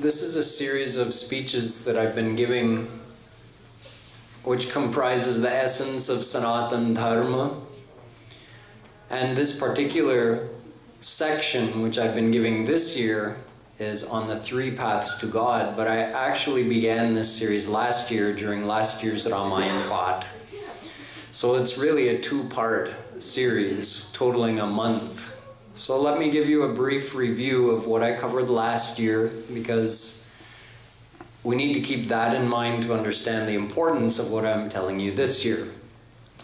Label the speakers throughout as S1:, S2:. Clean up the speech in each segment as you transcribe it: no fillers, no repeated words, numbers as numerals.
S1: This is a series of speeches that I've been giving, which comprises the essence of Sanatana Dharma. And this particular section, which I've been giving this year, is on the 3 paths to God. But I actually began this series last year during last year's Ramayana Path. So it's really a 2-part series, totaling a month. So let me give you a brief review of what I covered last year, because we need to keep that in mind to understand the importance of what I'm telling you this year.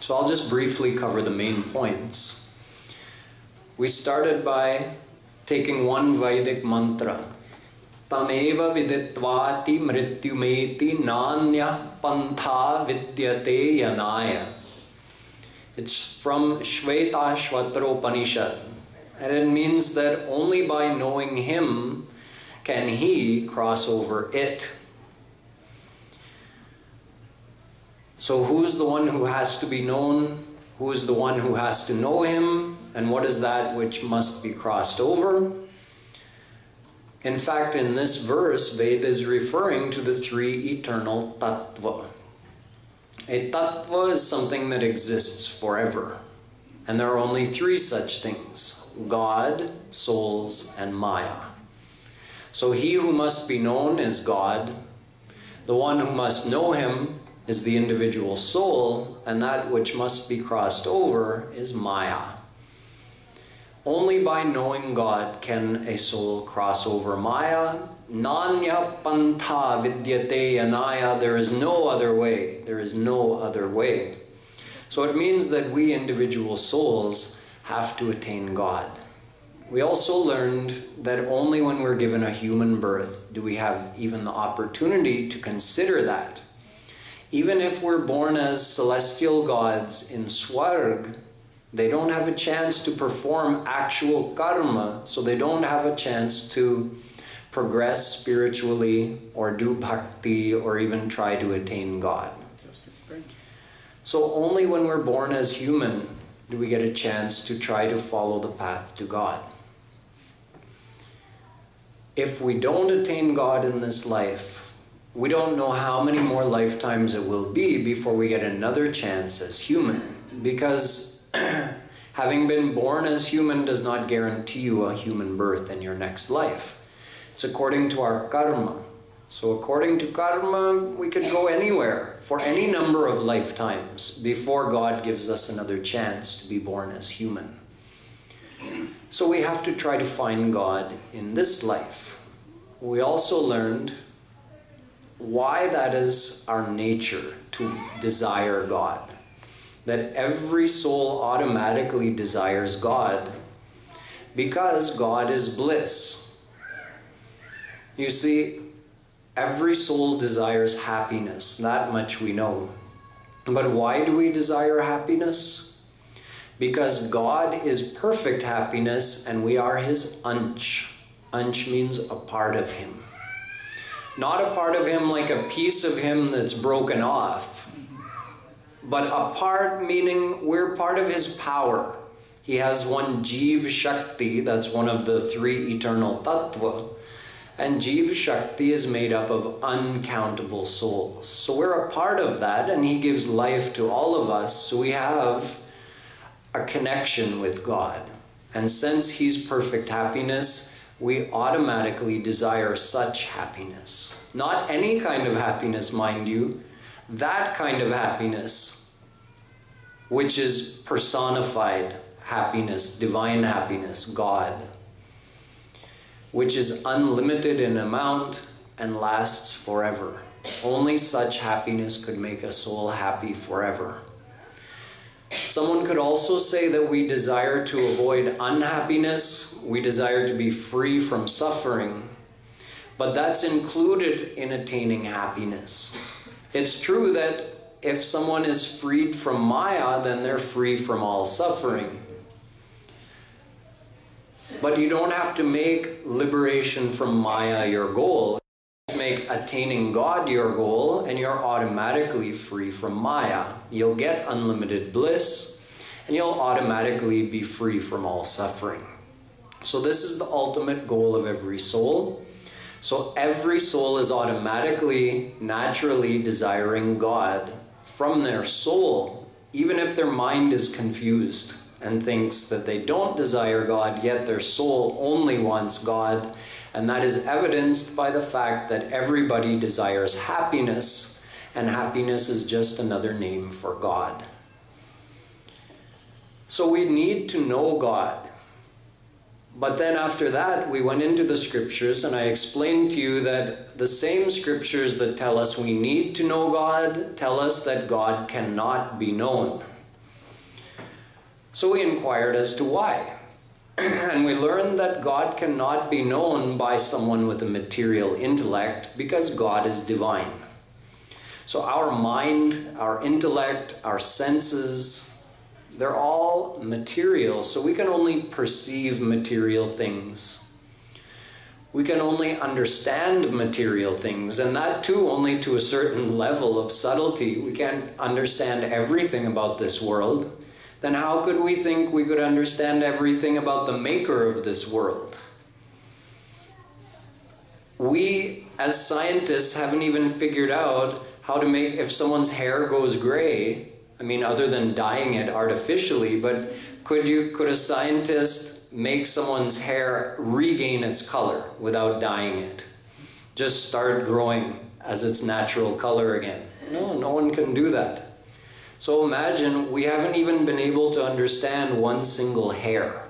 S1: So I'll just briefly cover the main points. We started by taking one Vedic mantra. Tameva viditvati mrityumeti nanya pantha vidyate yanaya. It's from Shvetashvatra Upanishad. And it means that only by knowing him can he cross over it. So who's the one who has to be known? Who is the one who has to know him? And what is that which must be crossed over? In fact, in this verse, Veda is referring to the 3 eternal tattva. A tattva is something that exists forever. And there are only 3 such things: God, souls, and Maya. So he who must be known is God. The one who must know him is the individual soul, and that which must be crossed over is Maya. Only by knowing God can a soul cross over Maya. Nanya pantha vidyate yanaya. There is no other way. There is no other way. So it means that we individual souls have to attain God. We also learned that only when we're given a human birth do we have even the opportunity to consider that. Even if we're born as celestial gods in Swarg, they don't have a chance to perform actual karma, so they don't have a chance to progress spiritually or do bhakti or even try to attain God. So only when we're born as human do we get a chance to try to follow the path to God. If we don't attain God in this life, we don't know how many more lifetimes it will be before we get another chance as human. Because having been born as human does not guarantee you a human birth in your next life. It's according to our karma. So according to karma, we could go anywhere for any number of lifetimes before God gives us another chance to be born as human. So we have to try to find God in this life. We also learned why that is our nature, to desire God. That every soul automatically desires God because God is bliss. You see, every soul desires happiness, that much we know. But why do we desire happiness? Because God is perfect happiness and we are his ansh. Ansh means a part of him. Not a part of him like a piece of him that's broken off, but a part meaning we're part of his power. He has one Jiva Shakti, that's one of the 3 eternal tattva. And Jiva Shakti is made up of uncountable souls. So we're a part of that, and he gives life to all of us, so we have a connection with God. And since he's perfect happiness, we automatically desire such happiness. Not any kind of happiness, mind you. That kind of happiness, which is personified happiness, divine happiness, God, which is unlimited in amount and lasts forever. Only such happiness could make a soul happy forever. Someone could also say that we desire to avoid unhappiness, we desire to be free from suffering, but that's included in attaining happiness. It's true that if someone is freed from Maya, then they're free from all suffering. But you don't have to make liberation from Maya your goal. Make attaining God your goal and you're automatically free from Maya. You'll get unlimited bliss and you'll automatically be free from all suffering. So this is the ultimate goal of every soul. So every soul is automatically, naturally desiring God from their soul, even if their mind is confused and thinks that they don't desire God, yet their soul only wants God. And that is evidenced by the fact that everybody desires happiness, and happiness is just another name for God. So we need to know God. But then after that, we went into the scriptures, and I explained to you that the same scriptures that tell us we need to know God tell us that God cannot be known. So we inquired as to why. And we learned that God cannot be known by someone with a material intellect because God is divine. So our mind, our intellect, our senses, they're all material, so we can only perceive material things. We can only understand material things, and that too only to a certain level of subtlety. We can't understand everything about this world. Then how could we think we could understand everything about the maker of this world? We, as scientists, haven't even figured out how to make, if someone's hair goes gray, I mean, other than dyeing it artificially, but could a scientist make someone's hair regain its color without dyeing it? Just start growing as its natural color again? No one can do that. So imagine we haven't even been able to understand one single hair.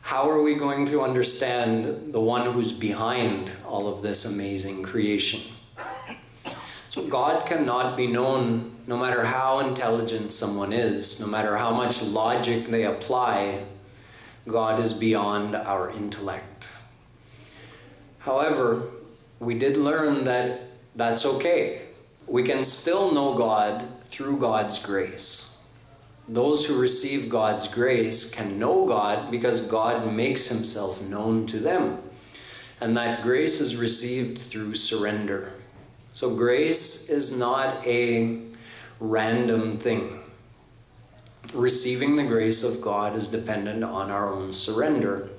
S1: How are we going to understand the one who's behind all of this amazing creation? So God cannot be known no matter how intelligent someone is, no matter how much logic they apply. God is beyond our intellect. However, we did learn that that's okay. We can still know God through God's grace. Those who receive God's grace can know God because God makes himself known to them. And that grace is received through surrender. So grace is not a random thing. Receiving the grace of God is dependent on our own surrender.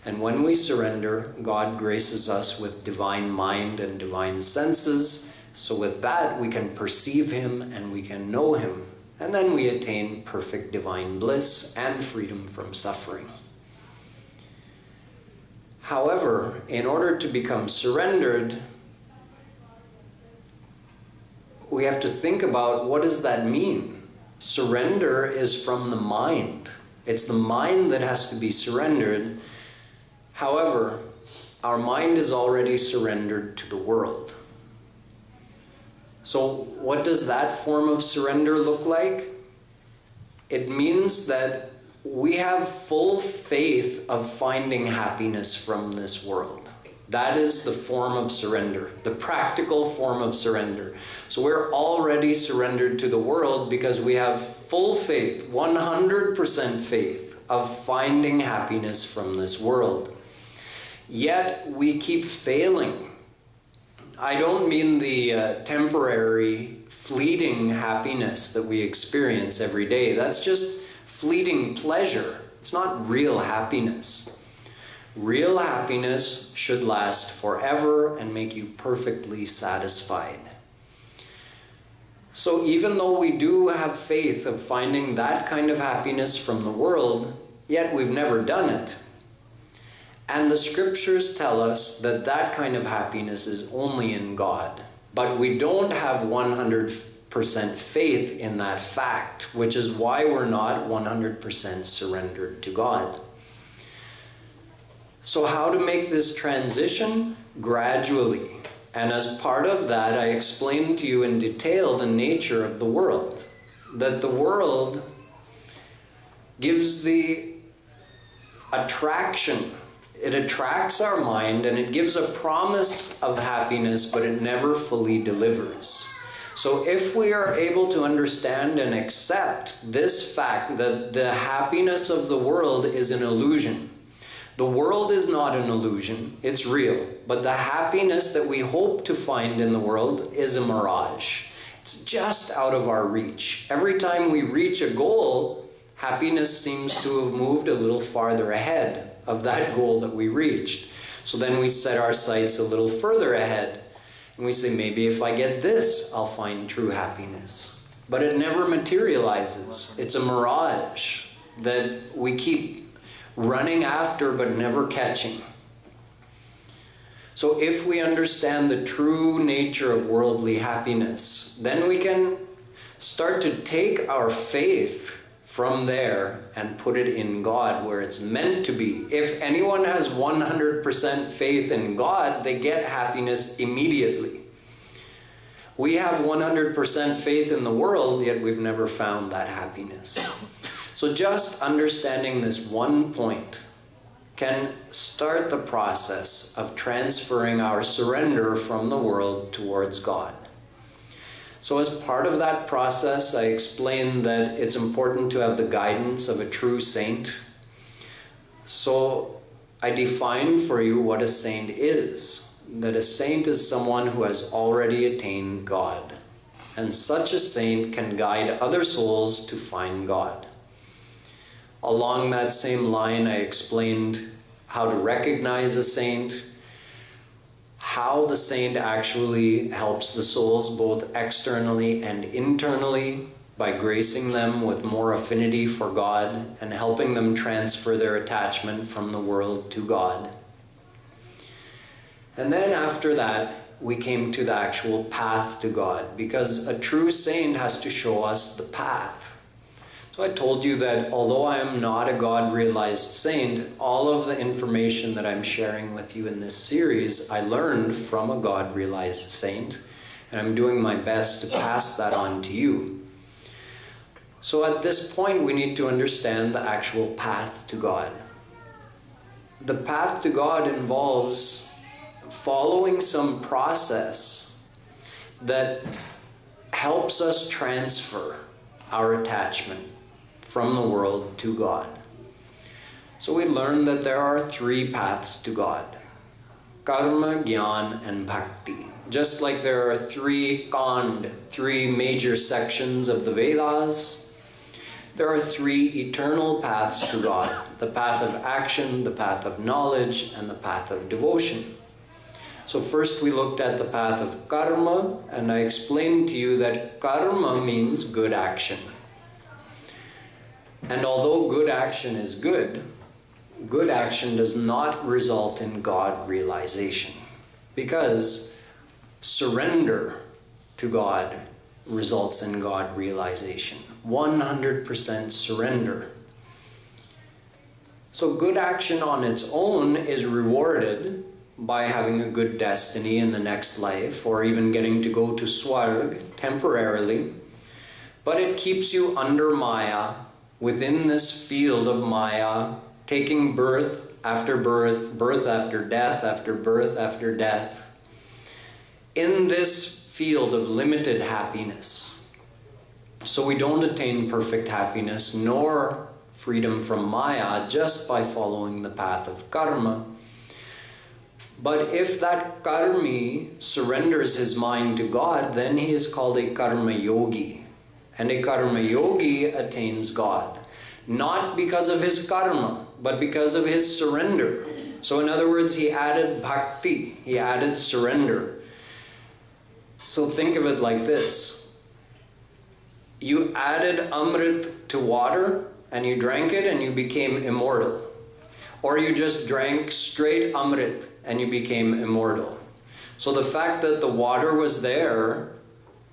S1: And when we surrender, God graces us with divine mind and divine senses. So with that, we can perceive him and we can know him. And then we attain perfect divine bliss and freedom from suffering. However, in order to become surrendered, we have to think about, what does that mean? Surrender is from the mind. It's the mind that has to be surrendered. However, our mind is already surrendered to the world. So what does that form of surrender look like? It means that we have full faith of finding happiness from this world. That is the form of surrender, the practical form of surrender. So we're already surrendered to the world because we have full faith, 100% faith of finding happiness from this world. Yet we keep failing. I don't mean the temporary, fleeting happiness that we experience every day. That's just fleeting pleasure. It's not real happiness. Real happiness should last forever and make you perfectly satisfied. So even though we do have faith of finding that kind of happiness from the world, yet we've never done it. And the scriptures tell us that that kind of happiness is only in God. But we don't have 100% faith in that fact, which is why we're not 100% surrendered to God. So how to make this transition? Gradually. And as part of that, I explained to you in detail the nature of the world. That the world gives the attraction. It attracts our mind and it gives a promise of happiness, but it never fully delivers. So if we are able to understand and accept this fact that the happiness of the world is an illusion. The world is not an illusion, it's real. But the happiness that we hope to find in the world is a mirage. It's just out of our reach. Every time we reach a goal, happiness seems to have moved a little farther ahead of that goal that we reached. So then we set our sights a little further ahead. And we say, maybe if I get this, I'll find true happiness. But it never materializes. It's a mirage that we keep running after but never catching. So if we understand the true nature of worldly happiness, then we can start to take our faith from there and put it in God where it's meant to be. If anyone has 100% faith in God, they get happiness immediately. We have 100% faith in the world, yet we've never found that happiness. So just understanding this one point can start the process of transferring our surrender from the world towards God. So as part of that process, I explained that it's important to have the guidance of a true saint. So I defined for you what a saint is. That a saint is someone who has already attained God. And such a saint can guide other souls to find God. Along that same line, I explained how to recognize a saint, how the saint actually helps the souls both externally and internally by gracing them with more affinity for God and helping them transfer their attachment from the world to God. And then after that, we came to the actual path to God, because a true saint has to show us the path. So I told you that although I am not a God-realized saint, all of the information that I'm sharing with you in this series, I learned from a God-realized saint, and I'm doing my best to pass that on to you. So at this point, we need to understand the actual path to God. The path to God involves following some process that helps us transfer our attachment from the world to God. So we learned that there are three paths to God: Karma, Gyan, and Bhakti. Just like there are three major sections of the Vedas, there are three eternal paths to God: the path of action, the path of knowledge, and the path of devotion. So first we looked at the path of karma, and I explained to you that karma means good action. And although good action is good, good action does not result in God realization, because surrender to God results in God realization. 100% surrender. So good action on its own is rewarded by having a good destiny in the next life, or even getting to go to Swarg temporarily. But it keeps you under Maya, within this field of Maya, taking birth after birth, birth after death, after birth after death, in this field of limited happiness. So we don't attain perfect happiness nor freedom from Maya just by following the path of karma. But if that karmi surrenders his mind to God, then he is called a karma yogi. And a karma yogi attains God, not because of his karma, but because of his surrender. So in other words, he added bhakti, he added surrender. So think of it like this. You added amrit to water, and you drank it, and you became immortal. Or you just drank straight amrit, and you became immortal. So the fact that the water was there,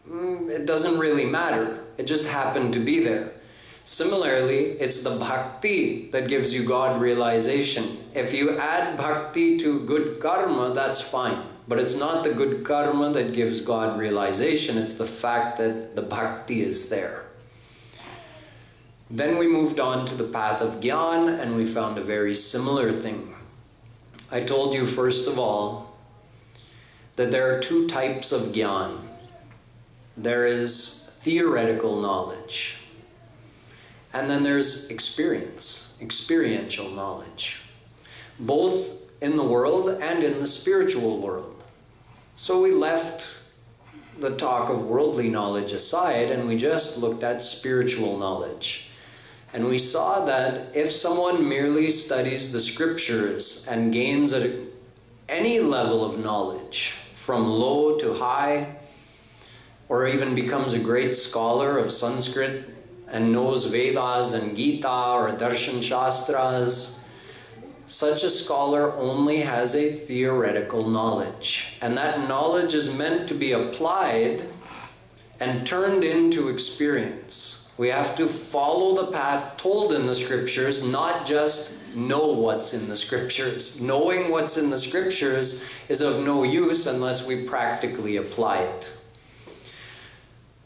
S1: it doesn't really matter. It just happened to be there. Similarly, it's the bhakti that gives you God realization. If you add bhakti to good karma, that's fine. But it's not the good karma that gives God realization. It's the fact that the bhakti is there. Then we moved on to the path of Gyan, and we found a very similar thing. I told you, first of all, that there are two types of Gyan. There is theoretical knowledge, and then there's experiential knowledge, both in the world and in the spiritual world. So we left the talk of worldly knowledge aside, and we just looked at spiritual knowledge. And we saw that if someone merely studies the scriptures and gains a any level of knowledge, from low to high, or even becomes a great scholar of Sanskrit and knows Vedas and Gita or Darshan Shastras, such a scholar only has a theoretical knowledge. And that knowledge is meant to be applied and turned into experience. We have to follow the path told in the scriptures, not just know what's in the scriptures. Knowing what's in the scriptures is of no use unless we practically apply it.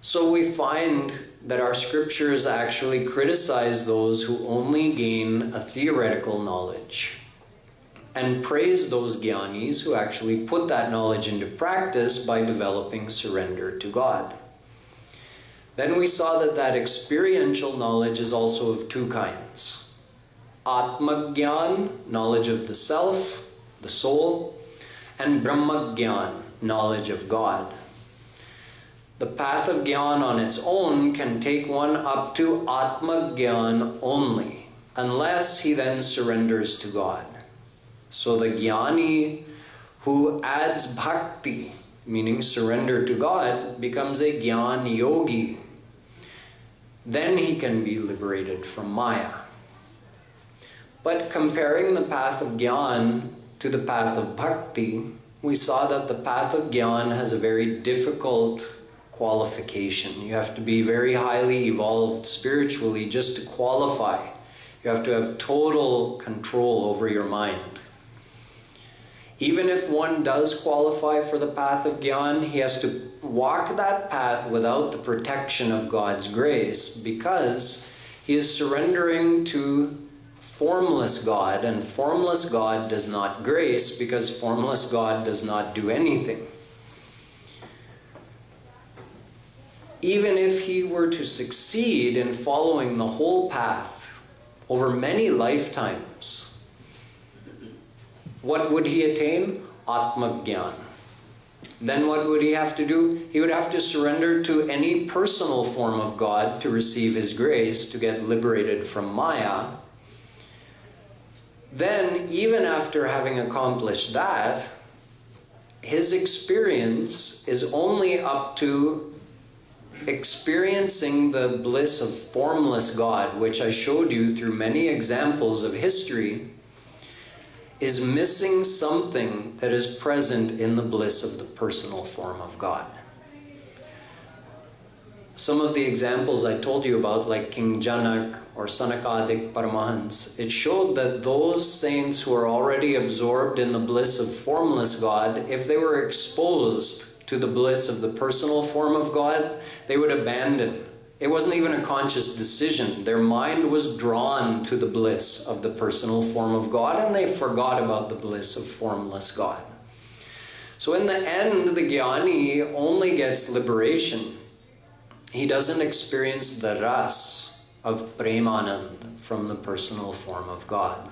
S1: So we find that our scriptures actually criticize those who only gain a theoretical knowledge, and praise those Gyanis who actually put that knowledge into practice by developing surrender to God. Then we saw that that experiential knowledge is also of two kinds. Atma Gyan, knowledge of the self, the soul, and Brahma Gyan, knowledge of God. The path of Gyan on its own can take one up to Atma Gyan only, unless he then surrenders to God. So the Gyani who adds Bhakti, meaning surrender to God, becomes a Gyan Yogi. Then he can be liberated from Maya. But comparing the path of Gyan to the path of Bhakti, we saw that the path of Gyan has a very difficult qualification. You have to be very highly evolved spiritually just to qualify. You have to have total control over your mind. Even if one does qualify for the path of Gyan, he has to walk that path without the protection of God's grace, because he is surrendering to formless God, and formless God does not grace, because formless God does not do anything. Even if he were to succeed in following the whole path over many lifetimes, what would he attain? Atma Gyan. Then what would he have to do? He would have to surrender to any personal form of God to receive his grace, to get liberated from Maya. Then, even after having accomplished that, his experience is only up to experiencing the bliss of formless God, which I showed you through many examples of history, is missing something that is present in the bliss of the personal form of God. Some of the examples I told you about, like King Janak or Sanakadik Paramahans, it showed that those saints who are already absorbed in the bliss of formless God, if they were exposed to the bliss of the personal form of God, they would abandon. It wasn't even a conscious decision. Their mind was drawn to the bliss of the personal form of God, and they forgot about the bliss of formless God. So in the end, the Gyani only gets liberation. He doesn't experience the ras of Premanand from the personal form of God.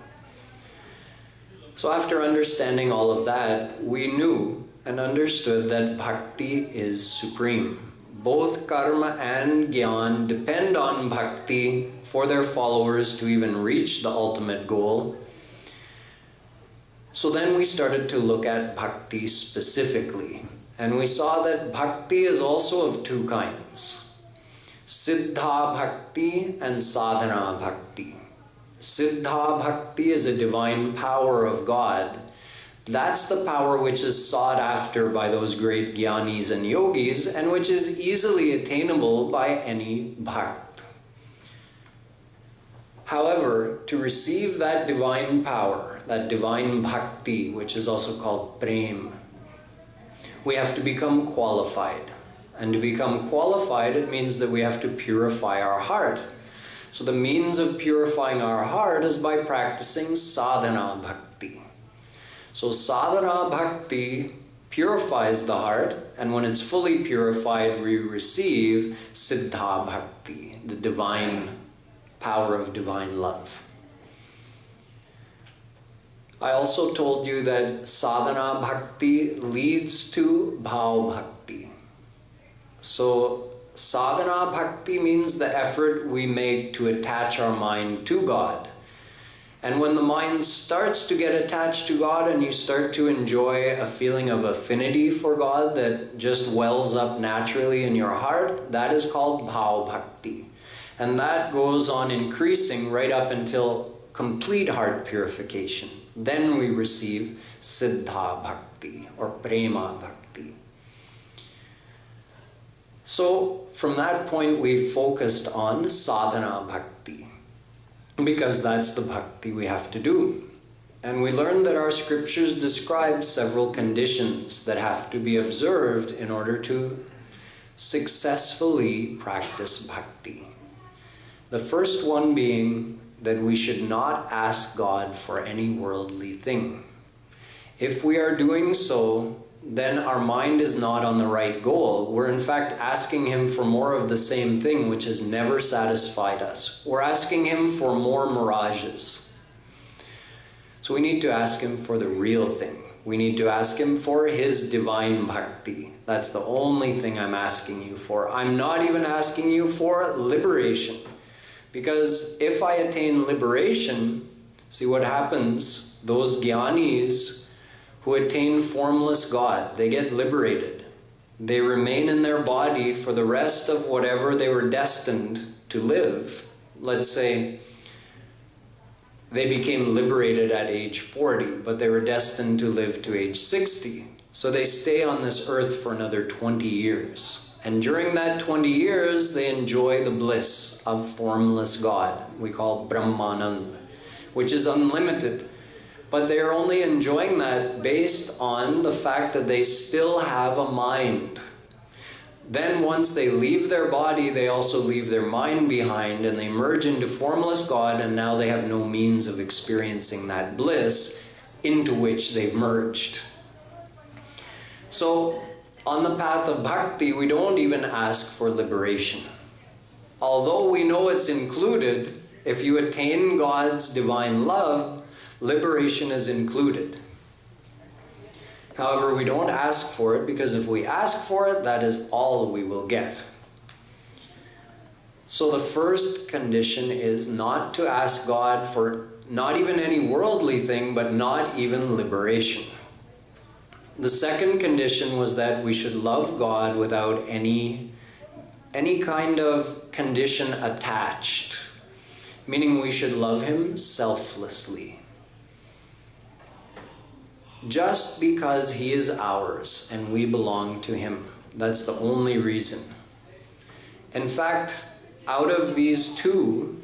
S1: So after understanding all of that, we knew and understood that Bhakti is supreme. Both Karma and Gyan depend on Bhakti for their followers to even reach the ultimate goal. So then we started to look at Bhakti specifically. And we saw that Bhakti is also of two kinds: Siddha Bhakti and Sadhana Bhakti. Siddha Bhakti is a divine power of God. That's the power which is sought after by those great Gyanis and Yogis, and which is easily attainable by any Bhakt. However, to receive that divine power, that divine Bhakti, which is also called Prem, we have to become qualified. And to become qualified, it means that we have to purify our heart. So the means of purifying our heart is by practicing sadhana bhakti. So sadhana bhakti purifies the heart, and when it's fully purified, we receive siddha bhakti, the divine power of divine love. I also told you that sadhana bhakti leads to bhav bhakti. So sadhana bhakti means the effort we make to attach our mind to God. And when the mind starts to get attached to God and you start to enjoy a feeling of affinity for God that just wells up naturally in your heart, that is called bhav bhakti. And that goes on increasing right up until complete heart purification. Then we receive siddha bhakti or prema bhakti. So from that point we focused on sadhana bhakti, because that's the bhakti we have to do. And we learned that our scriptures describe several conditions that have to be observed in order to successfully practice bhakti. The first one being that we should not ask God for any worldly thing. If we are doing so, then our mind is not on the right goal. We're in fact asking Him for more of the same thing, which has never satisfied us. We're asking Him for more mirages. So we need to ask Him for the real thing. We need to ask Him for His divine bhakti. That's the only thing I'm asking you for. I'm not even asking you for liberation. Because if I attain liberation, see what happens, those Gyanis who attain formless God, they get liberated. They remain in their body for the rest of whatever they were destined to live. Let's say they became liberated at age 40, but they were destined to live to age 60. So they stay on this earth for another 20 years. And during that 20 years, they enjoy the bliss of formless God. We call Brahmanand, which is unlimited. But they are only enjoying that based on the fact that they still have a mind. Then once they leave their body, they also leave their mind behind and they merge into formless God, and now they have no means of experiencing that bliss into which they've merged. So on the path of bhakti, we don't even ask for liberation. Although we know it's included, if you attain God's divine love, liberation is included. However, we don't ask for it, because if we ask for it, that is all we will get. So the first condition is not to ask God for not even any worldly thing, but not even liberation. The second condition was that we should love God without any kind of condition attached. Meaning we should love Him selflessly. Just because He is ours and we belong to Him. That's the only reason. In fact, out of these two,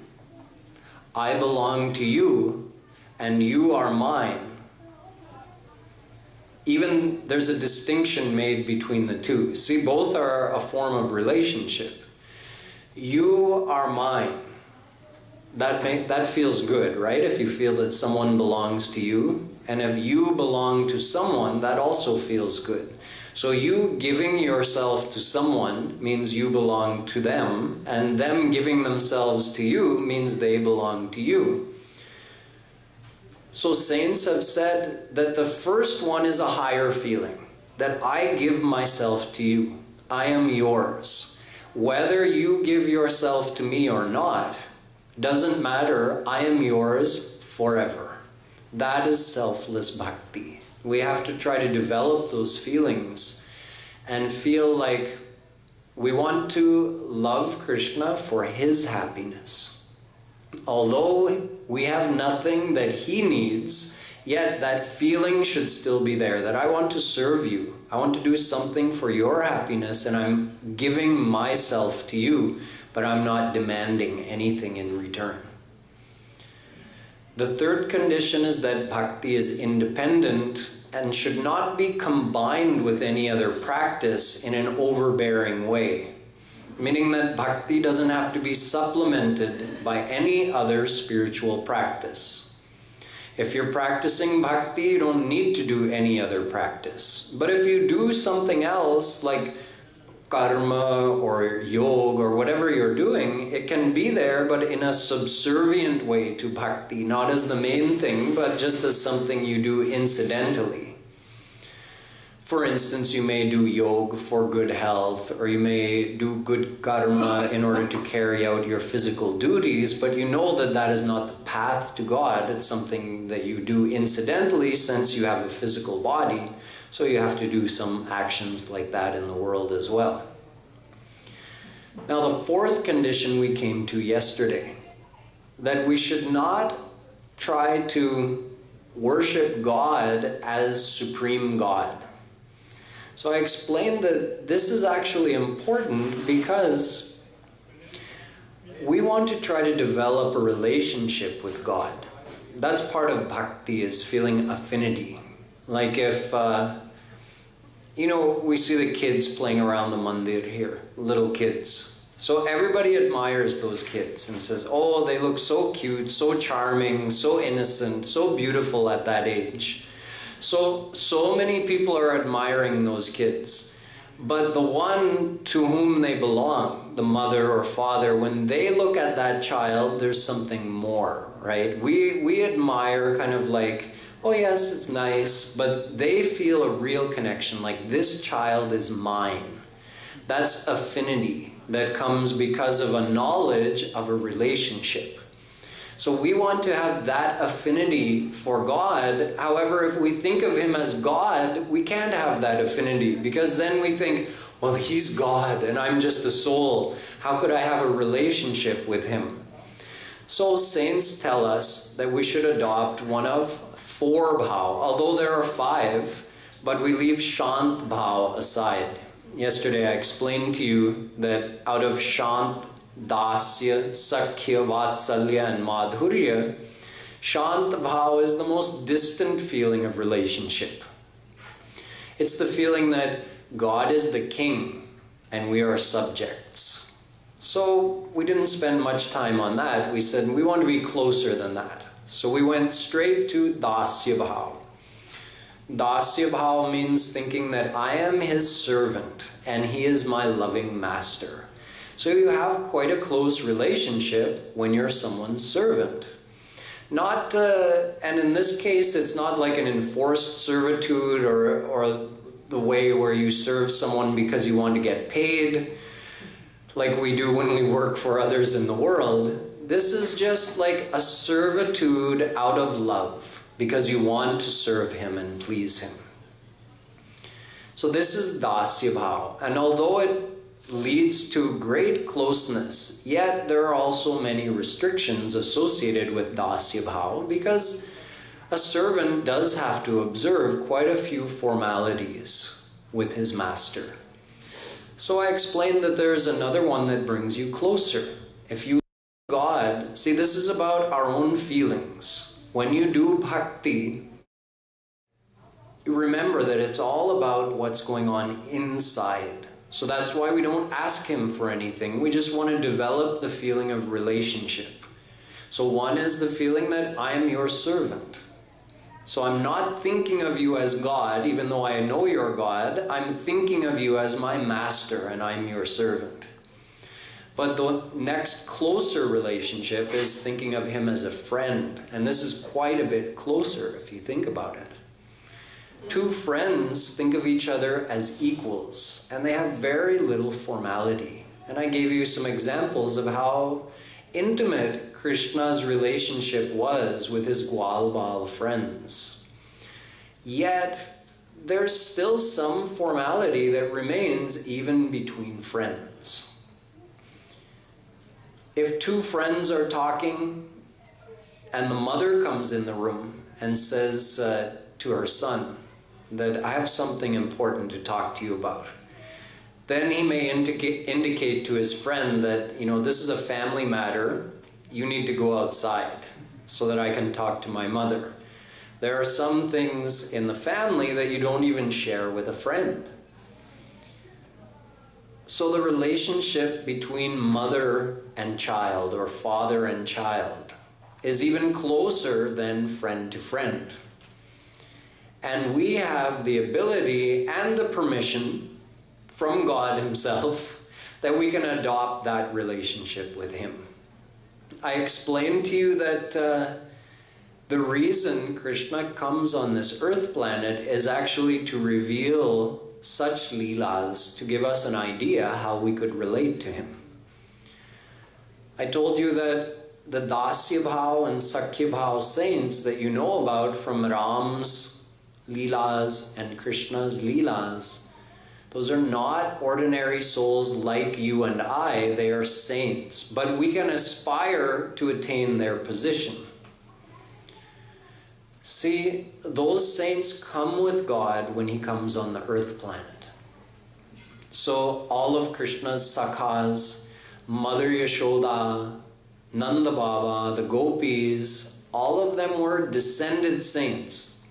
S1: I belong to you and you are mine. Even there's a distinction made between the two. See, both are a form of relationship. You are mine. That feels good, right? If you feel that someone belongs to you. And if you belong to someone, that also feels good. So you giving yourself to someone means you belong to them, and them giving themselves to you means they belong to you. So saints have said that the first one is a higher feeling, that I give myself to you. I am yours. Whether you give yourself to me or not, doesn't matter. I am yours forever. That is selfless bhakti. We have to try to develop those feelings and feel like we want to love Krishna for His happiness. Although we have nothing that He needs, yet that feeling should still be there, that I want to serve you. I want to do something for your happiness, and I'm giving myself to you, but I'm not demanding anything in return. The third condition is that bhakti is independent and should not be combined with any other practice in an overbearing way. Meaning that bhakti doesn't have to be supplemented by any other spiritual practice. If you're practicing bhakti, you don't need to do any other practice. But if you do something else like karma or yoga or whatever you're doing, it can be there, but in a subservient way to bhakti, not as the main thing, but just as something you do incidentally. For instance, you may do yoga for good health, or you may do good karma in order to carry out your physical duties, but you know that that is not the path to God. It's something that you do incidentally since you have a physical body, so you have to do some actions like that in the world as well. Now, the fourth condition we came to yesterday, that we should not try to worship God as supreme God. So I explained that this is actually important because we want to try to develop a relationship with God. That's part of Bhakti, is feeling affinity. Like if, we see the kids playing around the mandir here, little kids. So everybody admires those kids and says, oh, they look so cute, so charming, so innocent, so beautiful at that age. So many people are admiring those kids. But the one to whom they belong, the mother or father, when they look at that child, there's something more, right? We admire kind of like, oh yes, it's nice, but they feel a real connection, like this child is mine. That's affinity that comes because of a knowledge of a relationship. So we want to have that affinity for God. However, if we think of him as God, we can't have that affinity, because then we think, well, he's God and I'm just a soul. How could I have a relationship with him? So saints tell us that we should adopt one of 4 bhav, although there are 5, but we leave shant bhav aside. Yesterday I explained to you that out of shant, dasya, sakhya, vatsalya, and madhurya, shant bhav is the most distant feeling of relationship. It's the feeling that God is the king and we are subjects. So we didn't spend much time on that. We said we want to be closer than that. So we went straight to dasya bhav. Dasya bhav means thinking that I am his servant and he is my loving master. So you have quite a close relationship when you're someone's servant. Not, and in this case, it's not like an enforced servitude or the way where you serve someone because you want to get paid, like we do when we work for others in the world. This is just like a servitude out of love, because you want to serve him and please him. So this is dasya bhav. And although it leads to great closeness, yet there are also many restrictions associated with dasya bhav, because a servant does have to observe quite a few formalities with his master. So I explained that there's another one that brings you closer. If you God, see, this is about our own feelings. When you do bhakti, you remember that it's all about what's going on inside. So that's why we don't ask him for anything. We just want to develop the feeling of relationship. So one is the feeling that I am your servant. So I'm not thinking of you as God, even though I know you're God. I'm thinking of you as my master and I'm your servant. But the next closer relationship is thinking of him as a friend. And this is quite a bit closer if you think about it. 2 friends think of each other as equals, and they have very little formality. And I gave you some examples of how intimate Krishna's relationship was with his Gwal-Bal friends. Yet, there's still some formality that remains even between friends. If 2 friends are talking, and the mother comes in the room and says to her son, that I have something important to talk to you about. Then he may indicate to his friend that, this is a family matter. You need to go outside so that I can talk to my mother. There are some things in the family that you don't even share with a friend. So the relationship between mother and child, or father and child, is even closer than friend to friend. And we have the ability and the permission from God himself that we can adopt that relationship with him. I explained to you that The reason Krishna comes on this earth planet is actually to reveal such leelas, to give us an idea how we could relate to him. I told you that the Dasya Bhav and Sakhya Bhav saints that you know about from Ram's leelas and Krishna's leelas, those are not ordinary souls like you and I. They are saints, but we can aspire to attain their position. See, those saints come with God when he comes on the earth planet. So all of Krishna's Sakhas, Mother Yashoda, Nanda Baba, the Gopis, all of them were descended saints.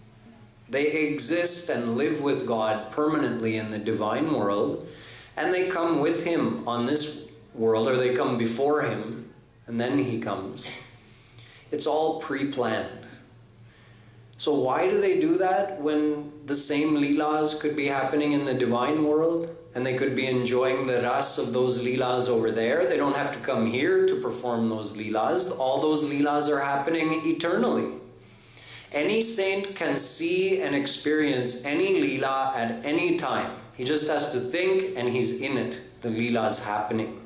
S1: They exist and live with God permanently in the divine world, and they come with him on this world, or they come before him, and then he comes. It's all pre-planned. So why do they do that when the same leelas could be happening in the divine world, and they could be enjoying the ras of those leelas over there? They don't have to come here to perform those leelas. All those leelas are happening eternally. Any saint can see and experience any leela at any time. He just has to think and he's in it. The leela is happening.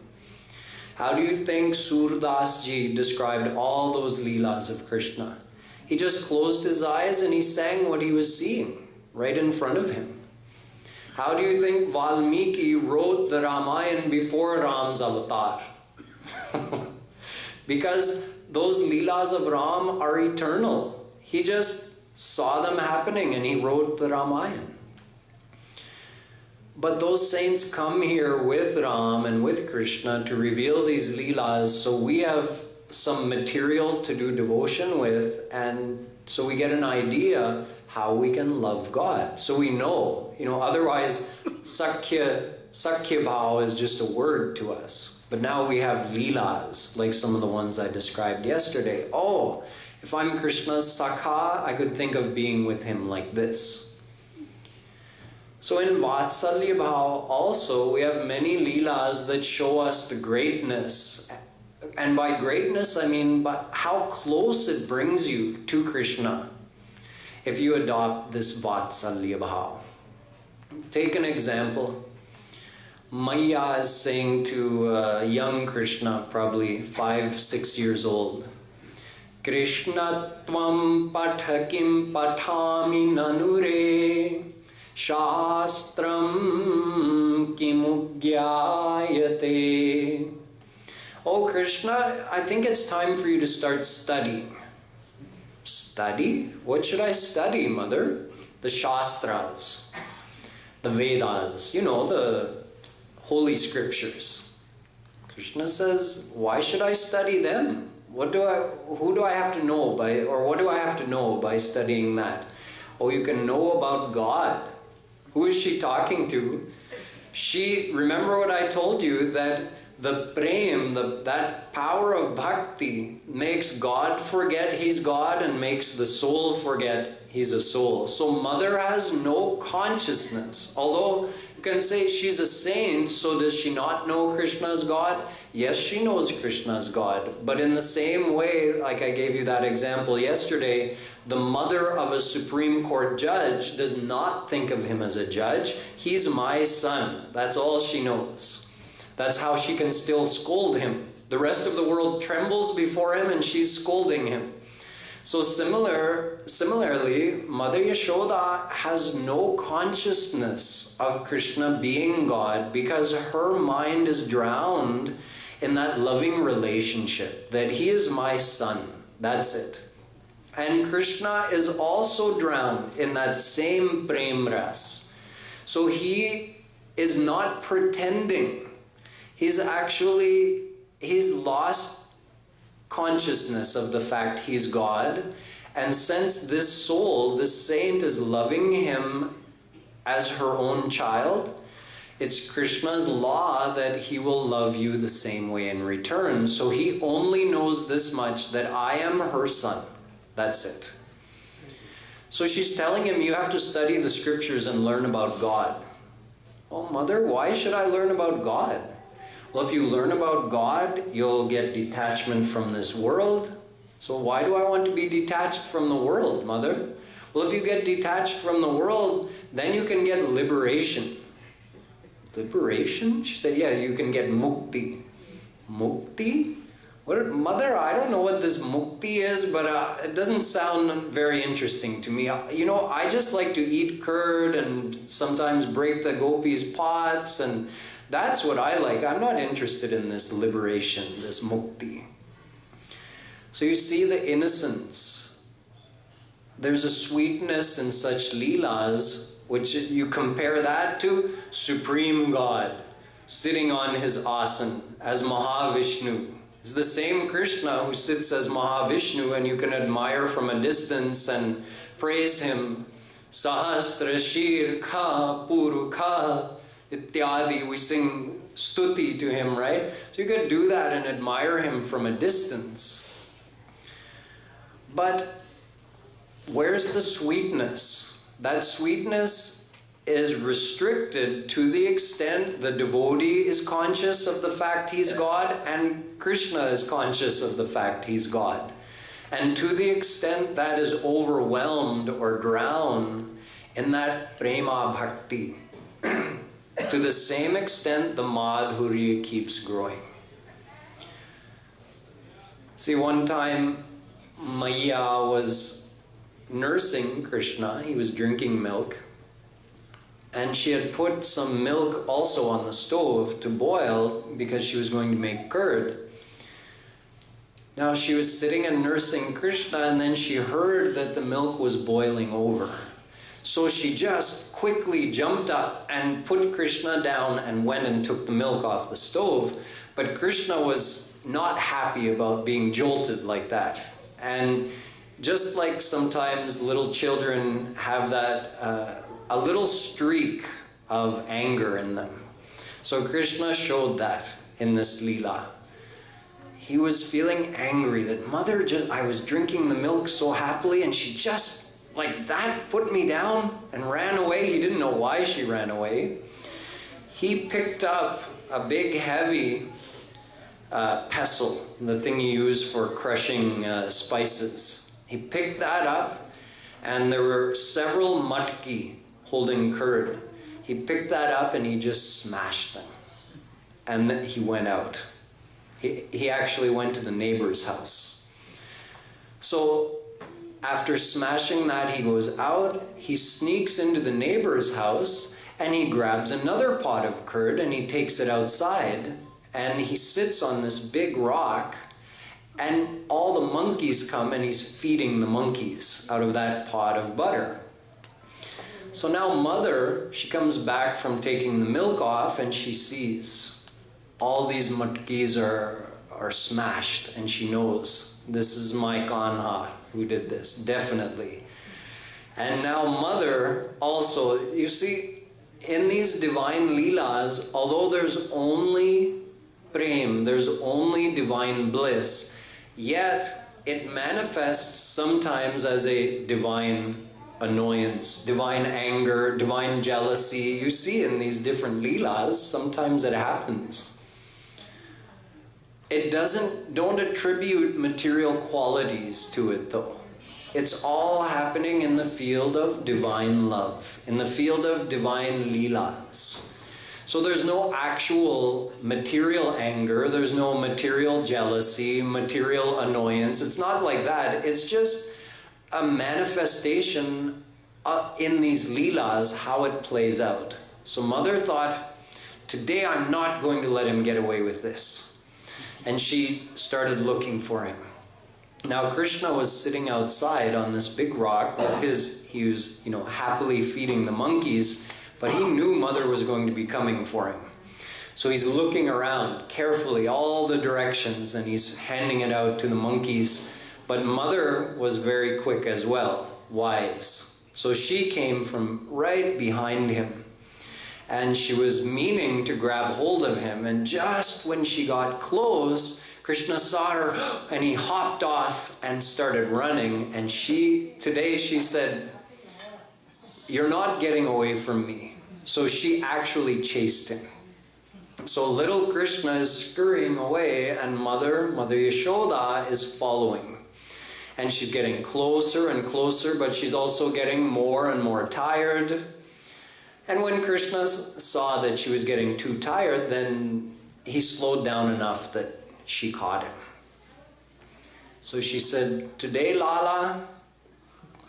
S1: How do you think Surdas Ji described all those leelas of Krishna? He just closed his eyes and he sang what he was seeing right in front of him. How do you think Valmiki wrote the Ramayana before Ram's avatar? Because those leelas of Ram are eternal. He just saw them happening and he wrote the Ramayana. But those saints come here with Ram and with Krishna to reveal these leelas, so we have some material to do devotion with, and so we get an idea how we can love God. So we know, otherwise Sakhya Bhav is just a word to us. But now we have leelas, like some of the ones I described yesterday. Oh, if I'm Krishna's Sakha, I could think of being with him like this. So in Vatsalya Bhav also, we have many leelas that show us the greatness. And by greatness, I mean by how close it brings you to Krishna if you adopt this Vatsalya Bhav. Take an example. Maya is saying to a young Krishna, probably 5-6 years old, Krishna tvam pathakim pathami nanure shastram kimugyayate. Oh Krishna, I think it's time for you to start studying. Study? What should I study, mother? The Shastras, the Vedas, the Holy Scriptures. Krishna says, why should I study them? Who do I have to know by, or what do I have to know by studying that? Oh, you can know about God. Who is she talking to? Remember what I told you, that the prem, that power of bhakti makes God forget he's God and makes the soul forget he's a soul. So mother has no consciousness. Although you can say she's a saint, so does she not know Krishna as God? Yes, she knows Krishna as God. But in the same way, like I gave you that example yesterday, the mother of a Supreme Court judge does not think of him as a judge. He's my son. That's all she knows. That's how she can still scold him. The rest of the world trembles before him and she's scolding him. So similarly, Mother Yashoda has no consciousness of Krishna being God because her mind is drowned in that loving relationship, that he is my son. That's it. And Krishna is also drowned in that same prem ras. So he is not pretending. He's lost consciousness of the fact he's God. And since this soul, this saint, is loving him as her own child, it's Krishna's law that he will love you the same way in return. So he only knows this much, that I am her son. That's it. So she's telling him, you have to study the scriptures and learn about God. Oh, mother, why should I learn about God? Well, if you learn about God, you'll get detachment from this world, So why do I want to be detached from the world, Mother? Well, if you get detached from the world, then you can get liberation. Liberation? She said, yeah, you can get mukti. Mukti? What, Mother, I don't know what this mukti is, but it doesn't sound very interesting to me. You know, I just like to eat curd and sometimes break the gopis' pots, and that's what I like. I'm not interested in this liberation, this mukti. So you see the innocence. There's a sweetness in such leelas, which you compare that to Supreme God sitting on his asana as Mahavishnu. It's the same Krishna who sits as Mahavishnu, and you can admire from a distance and praise him. Sahasra Shirkha Purukha Ityadi. We sing stuti to him, right? So you could do that and admire him from a distance. But where's the sweetness? That sweetness is restricted to the extent the devotee is conscious of the fact he's God and Krishna is conscious of the fact he's God. And to the extent that is overwhelmed or drowned in that prema bhakti, to the same extent the madhurya keeps growing. See, one time Maya was nursing Krishna. He was drinking milk. And she had put some milk also on the stove to boil because she was going to make curd. Now she was sitting and nursing Krishna, and then she heard that the milk was boiling over. So she just quickly jumped up and put Krishna down and went and took the milk off the stove. But Krishna was not happy about being jolted like that. And just like sometimes little children have that, a little streak of anger in them. So Krishna showed that in this Leela. He was feeling angry that Mother I was drinking the milk so happily and she just like that put me down and ran away. He didn't know why she ran away. He picked up a big heavy pestle, the thing you use for crushing spices. He picked that up, and there were several matki holding curd. He picked that up and he just smashed them. And then he went out. He actually went to the neighbor's house. So after smashing that, he goes out, he sneaks into the neighbor's house, and he grabs another pot of curd and he takes it outside, and he sits on this big rock, and all the monkeys come and he's feeding the monkeys out of that pot of butter. So now Mother, she comes back from taking the milk off and she sees all these matkis are smashed, and she knows this is my Kanha who did this, definitely. And now Mother also, you see, in these divine leelas, although there's only prem, there's only divine bliss, yet it manifests sometimes as a divine annoyance, divine anger, divine jealousy. You see in these different leelas, sometimes it happens. It don't attribute material qualities to it though. It's all happening in the field of divine love, in the field of divine leelas. So there's no actual material anger, there's no material jealousy, material annoyance. It's not like that. It's just a manifestation in these leelas, how it plays out. So Mother thought, today I'm not going to let him get away with this. And she started looking for him. Now Krishna was sitting outside on this big rock with he was, happily feeding the monkeys, but he knew Mother was going to be coming for him. So he's looking around carefully, all the directions, and he's handing it out to the monkeys. But Mother was very quick as well, wise. So she came from right behind him. And she was meaning to grab hold of him. And just when she got close, Krishna saw her and he hopped off and started running. And today she said, "You're not getting away from me." So she actually chased him. So little Krishna is scurrying away and Mother Yashoda is following. and she's getting closer and closer, but she's also getting more and more tired. And when Krishna saw that she was getting too tired, then he slowed down enough that she caught him. So she said, "Today, Lala,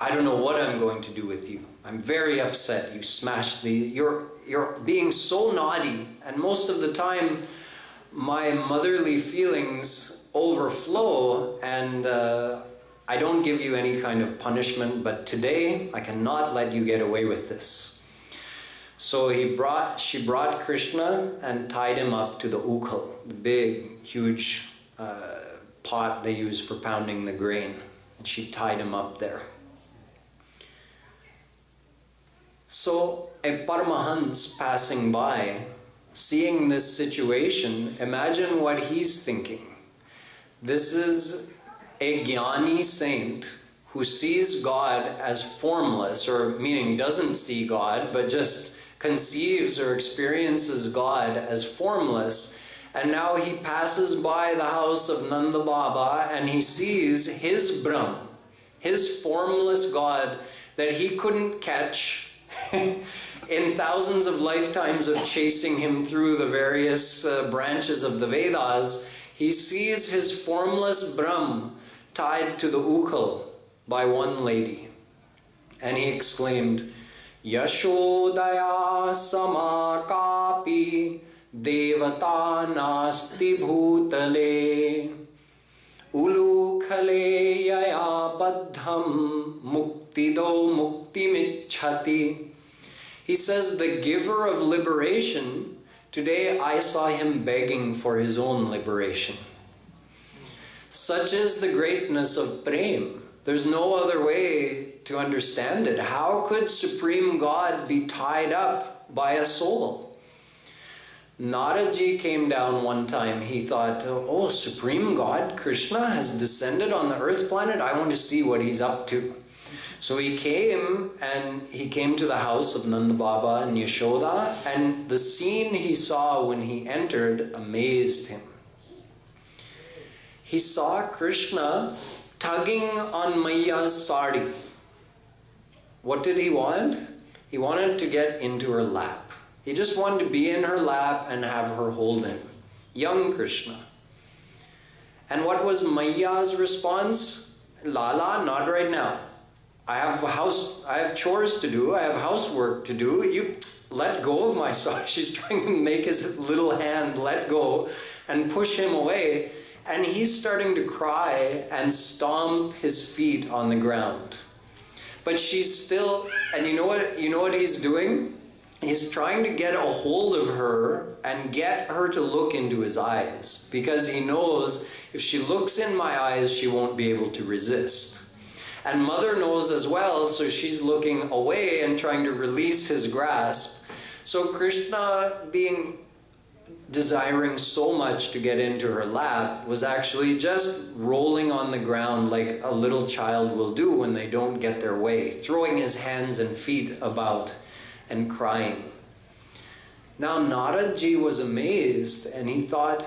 S1: I don't know what I'm going to do with you. I'm very upset. You smashed you're being so naughty. And most of the time, my motherly feelings overflow, and I don't give you any kind of punishment, but today I cannot let you get away with this." So she brought Krishna and tied him up to the ukal, the big, huge pot they use for pounding the grain. And she tied him up there. So a Paramahans passing by, seeing this situation, imagine what he's thinking. This is a Gyani saint who sees God as formless, or meaning doesn't see God, but just conceives or experiences God as formless. And now he passes by the house of Nanda Baba and he sees his Brahm, his formless God that he couldn't catch in thousands of lifetimes of chasing him through the various branches of the Vedas. He sees his formless Brahm tied to the ukal by one lady. And he exclaimed, "Yashodaya samakapi devata nasti bhutale ulukhale yaya baddham muktido muktimichhati." He says, the giver of liberation, today I saw him begging for his own liberation. Such is the greatness of Prem. There's no other way to understand it. How could Supreme God be tied up by a soul? Naraji came down one time. He thought, oh, Supreme God, Krishna has descended on the earth planet. I want to see what he's up to. So he came to the house of Nanda Baba and Yashoda, and the scene he saw when he entered amazed him. He saw Krishna tugging on Maiya's sari. What did he want? He wanted to get into her lap. He just wanted to be in her lap and have her hold him. Young Krishna. And what was Maiya's response? Lala, not right now. I have chores to do. I have housework to do. You let go of my sari. She's trying to make his little hand let go and push him away. And he's starting to cry and stomp his feet on the ground. But she's still, and you know what he's doing? He's trying to get a hold of her and get her to look into his eyes, because he knows if she looks in my eyes, she won't be able to resist. And Mother knows as well, so she's looking away and trying to release his grasp. So Krishna, desiring so much to get into her lap, was actually just rolling on the ground like a little child will do when they don't get their way, throwing his hands and feet about and crying. Now Naradji was amazed and he thought,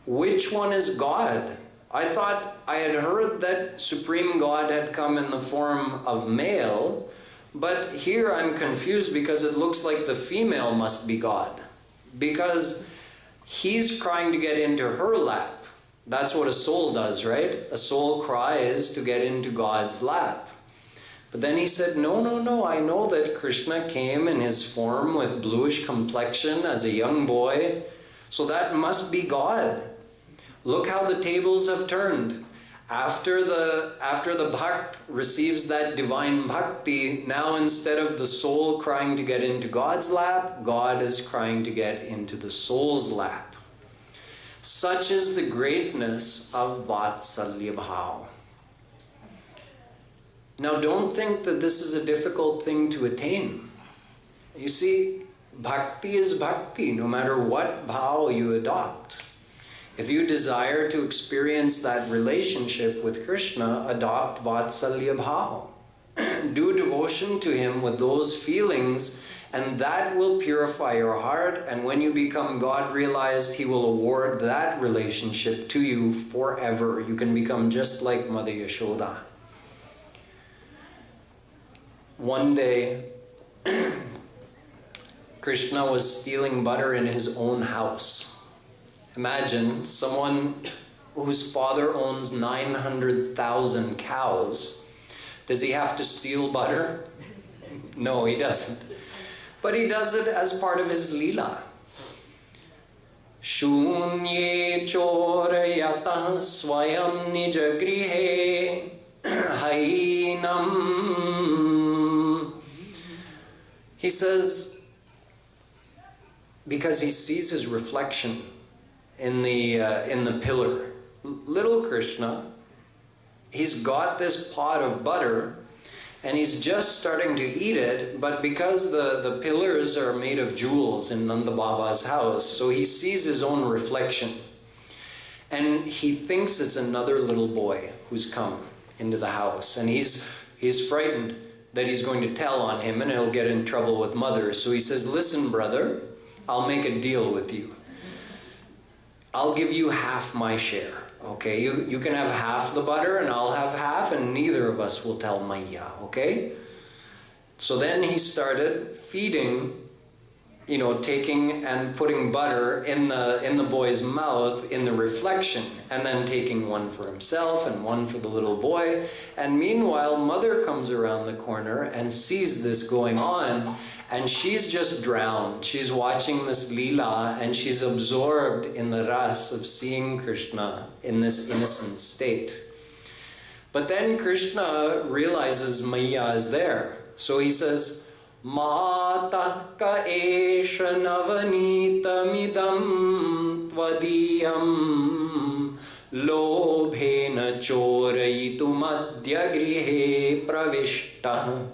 S1: which one is God? I thought I had heard that Supreme God had come in the form of male, but here I'm confused because it looks like the female must be God, because he's trying to get into her lap. That's what a soul does, right? A soul cries to get into God's lap. But then he said, no, I know that Krishna came in his form with bluish complexion as a young boy, so that must be God. Look how the tables have turned. After the Bhakt receives that divine Bhakti, now instead of the soul crying to get into God's lap, God is crying to get into the soul's lap. Such is the greatness of Vatsalya Bhav. Now don't think that this is a difficult thing to attain. You see, Bhakti is Bhakti, no matter what bhav you adopt. If you desire to experience that relationship with Krishna, adopt Vatsalya Bhav. Do devotion to him with those feelings, and that will purify your heart, and when you become God-realized, he will award that relationship to you forever. You can become just like Mother Yashoda. one day, Krishna was stealing butter in his own house. Imagine someone whose father owns 900,000 cows. Does he have to steal butter? No, he doesn't. But he does it as part of his lila. Shunye chorayatah swayam nijagrihe hainam. He says, because he sees his reflection in the pillar. Little Krishna, he's got this pot of butter and he's just starting to eat it, but because the pillars are made of jewels in Nanda Baba's house, so he sees his own reflection. And he thinks it's another little boy who's come into the house. And he's frightened that he's going to tell on him and he'll get in trouble with mother. So he says, listen, brother, I'll make a deal with you. I'll give you half my share. Okay, you can have half the butter and I'll have half, and neither of us will tell Maya, okay? So then he started feeding, taking and putting butter in the boy's mouth in the reflection, and then taking one for himself and one for the little boy. And meanwhile, mother comes around the corner and sees this going on, and she's just drowned. She's watching this lila and she's absorbed in the ras of seeing Krishna in this innocent state. But then Krishna realizes Maya is there. So he says, Mata ka esha navanita midam tvadiyam lobhena chorayitu madhya grihe pravishta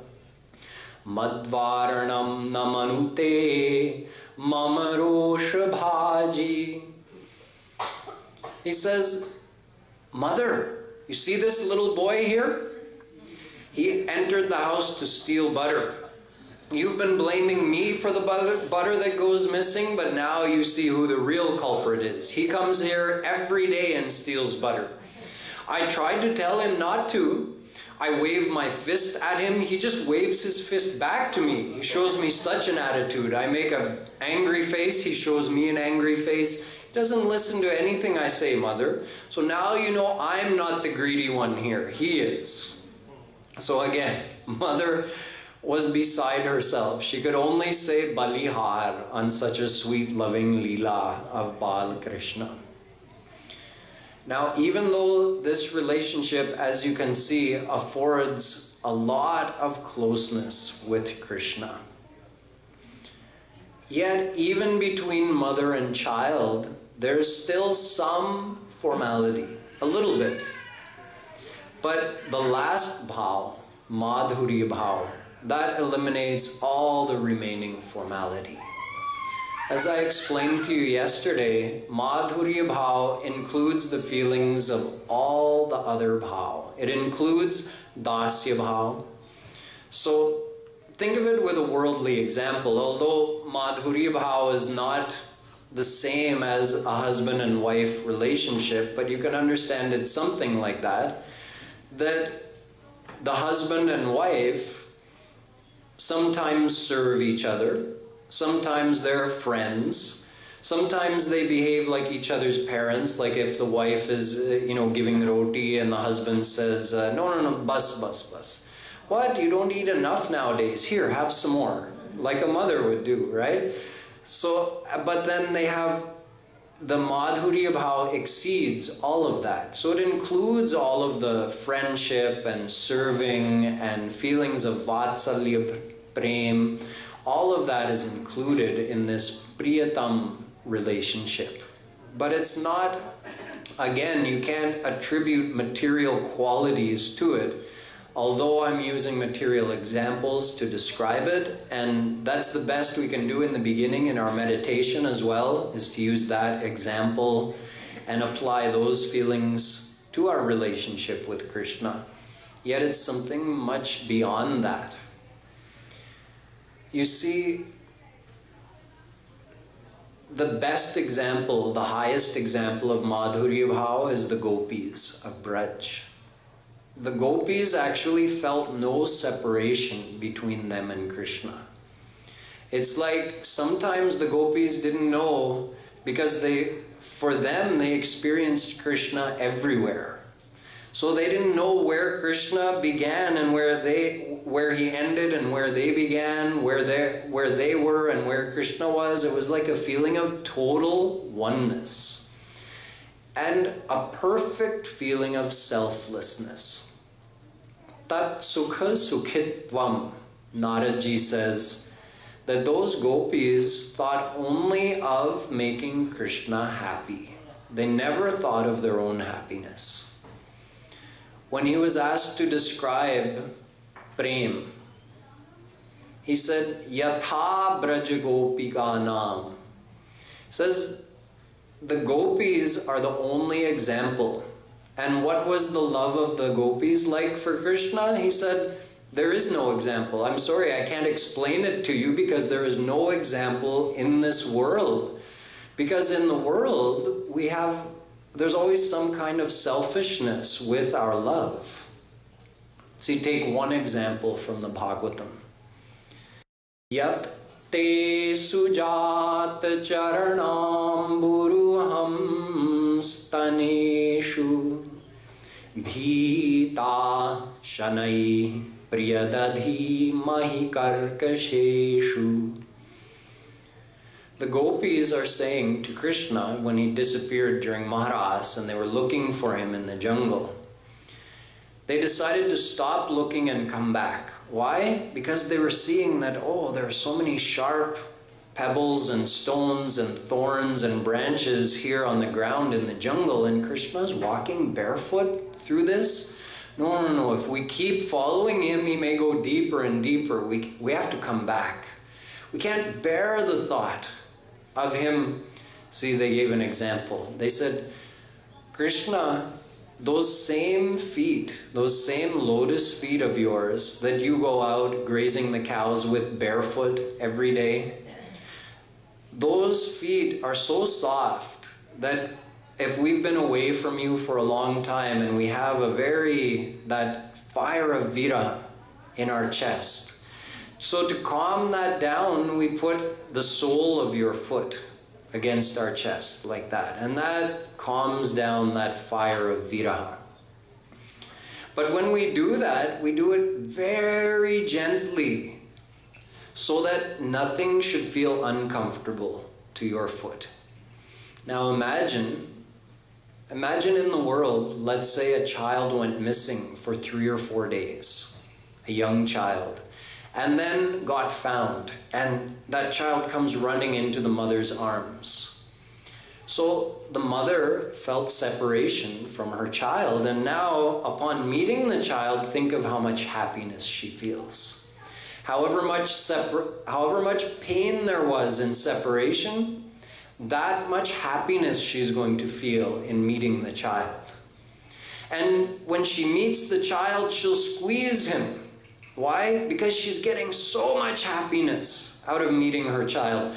S1: madvaranam namanute mamarosha bhaji. He says, Mother, you see this little boy here? He entered the house to steal butter. You've been blaming me for the butter that goes missing, but now you see who the real culprit is. He comes here every day and steals butter. I tried to tell him not to. I wave my fist at him. He just waves his fist back to me. He shows me such an attitude. I make an angry face. He shows me an angry face. He doesn't listen to anything I say, Mother. So now you know I'm not the greedy one here. He is. So again, Mother was beside herself. She could only say Balihar on such a sweet, loving Leela of Bal Krishna. Now, even though this relationship, as you can see, affords a lot of closeness with Krishna, yet even between mother and child, there's still some formality, a little bit. But the last bhav, Madhurya bhav, that eliminates all the remaining formality. As I explained to you yesterday, Madhurya bhav includes the feelings of all the other bhav. It includes Dasya bhav. So think of it with a worldly example. Although Madhurya bhav is not the same as a husband and wife relationship, but you can understand it's something like that, that the husband and wife sometimes serve each other. Sometimes they're friends. Sometimes they behave like each other's parents. Like if the wife is, giving roti and the husband says, no, bus. What? You don't eat enough nowadays. Here, have some more. Like a mother would do, right? So, but then they have the Madhurya bhav exceeds all of that. So it includes all of the friendship and serving and feelings of Vatsalya Prem. All of that is included in this Priyatam relationship. But it's not, again, you can't attribute material qualities to it, although I'm using material examples to describe it, and that's the best we can do in the beginning in our meditation as well, is to use that example and apply those feelings to our relationship with Krishna. Yet it's something much beyond that. You see, the best example, the highest example of Madhurya bhav is the gopis of Braj. the gopis actually felt no separation between them and Krishna. It's like sometimes the gopis didn't know, because for them they experienced Krishna everywhere. So they didn't know where Krishna began and where he ended, and where they began, where they were and where Krishna was. It was like a feeling of total oneness and a perfect feeling of selflessness. Tat sukha sukhitvam, Naradji says that those gopis thought only of making Krishna happy. They never thought of their own happiness. When he was asked to describe prem, he said, Yatha braja gopikanam. Says the gopis are the only example. And what was the love of the gopis like for Krishna? He said, there is no example. I'm sorry, I can't explain it to you, because there is no example in this world. Because in the world, there's always some kind of selfishness with our love. See, take one example from the Bhagavatam. Yat te sujat charanam buruham staneshu bhita shanai priyadadhi mahikarkasheshu. The gopis are saying to Krishna, when he disappeared during Maharas and they were looking for him in the jungle, they decided to stop looking and come back. Why? Because they were seeing that, oh, there are so many sharp pebbles and stones and thorns and branches here on the ground in the jungle, and Krishna's walking barefoot through this. No. If we keep following him, he may go deeper and deeper. We have to come back. We can't bear the thought of him. See, they gave an example. They said, Krishna, those same feet, those same lotus feet of yours that you go out grazing the cows with barefoot every day, those feet are so soft that if we've been away from you for a long time and we have that fire of viraha in our chest, so to calm that down, we put the sole of your foot against our chest like that. And that calms down that fire of viraha. But when we do that, we do it very gently, so that nothing should feel uncomfortable to your foot. Now imagine in the world, let's say a child went missing for 3 or 4 days, a young child, and then got found, and that child comes running into the mother's arms. So the mother felt separation from her child, and now upon meeting the child, think of how much happiness she feels. However much pain there was in separation, that much happiness she's going to feel in meeting the child. And when she meets the child, she'll squeeze him. Why? Because she's getting so much happiness out of meeting her child.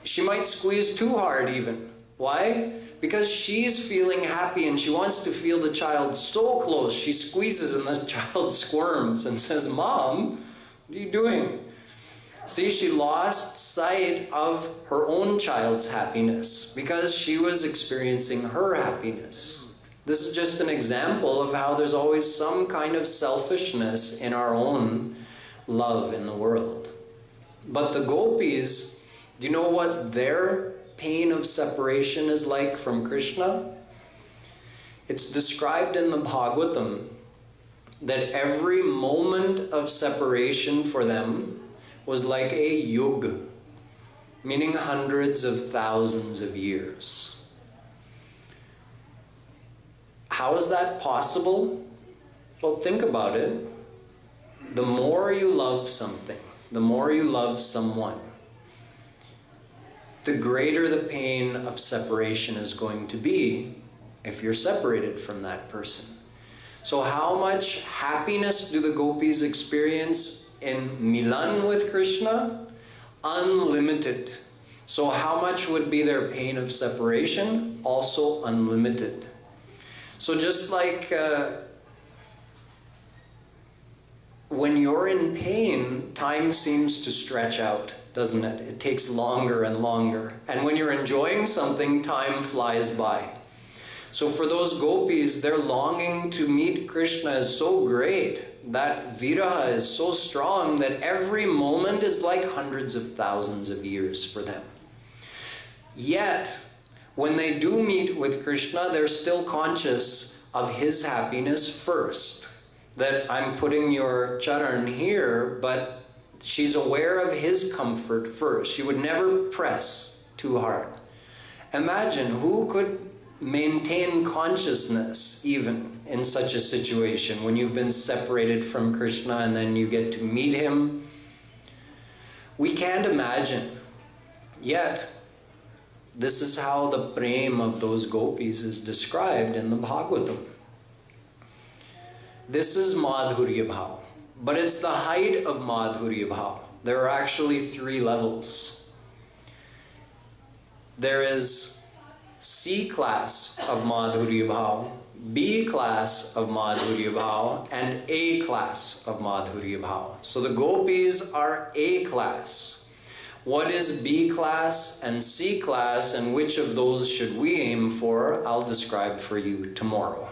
S1: She might squeeze too hard even. Why? Because she's feeling happy and she wants to feel the child so close. She squeezes and the child squirms and says, Mom, what are you doing? See, she lost sight of her own child's happiness because she was experiencing her happiness. This is just an example of how there's always some kind of selfishness in our own love in the world. But the gopis, do you know what their pain of separation is like from Krishna? It's described in the Bhagavatam that every moment of separation for them was like a yug, meaning hundreds of thousands of years. How is that possible? Well, think about it. The more you love something, the more you love someone, the greater the pain of separation is going to be if you're separated from that person. So how much happiness do the gopis experience in Milan with Krishna? Unlimited. So how much would be their pain of separation? Also unlimited. So just like when you're in pain, time seems to stretch out, doesn't it? It takes longer and longer. And when you're enjoying something, time flies by. So for those gopis, their longing to meet Krishna is so great, that viraha is so strong, that every moment is like hundreds of thousands of years for them. Yet, when they do meet with Krishna, they're still conscious of his happiness first. That I'm putting your charan here, but she's aware of his comfort first. She would never press too hard. Imagine who could maintain consciousness even in such a situation when you've been separated from Krishna and then you get to meet him. We can't imagine. Yet, this is how the prem of those gopis is described in the Bhagavatam. This is Madhurya Bhav, but it's the height of Madhurya Bhav. There are actually 3 levels. There is C class of Madhurya Bhav, B class of Madhurya Bhav, and A class of Madhurya Bhav. So the gopis are A class. What is B class and C class, and which of those should we aim for? I'll describe for you tomorrow.